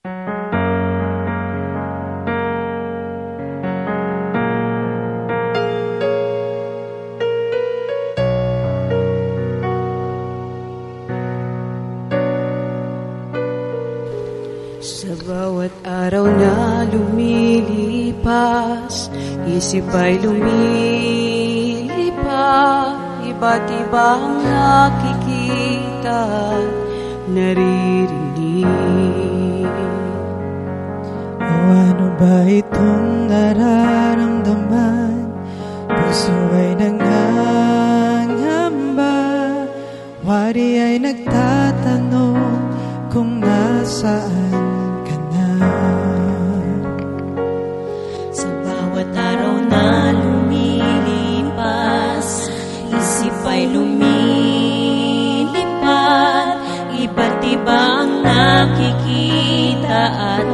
Sa bawat araw na lumilipas, isip ay lumilipad. Iba't ibang nakikita, naririnig. O ano ba itong nararamdaman? Puso ay nangangamba, wari ay nagtatanong kung nasaan ka na. Sa bawat araw na lumilipas, isip ay lumilipad. Iba't ibang nakikita at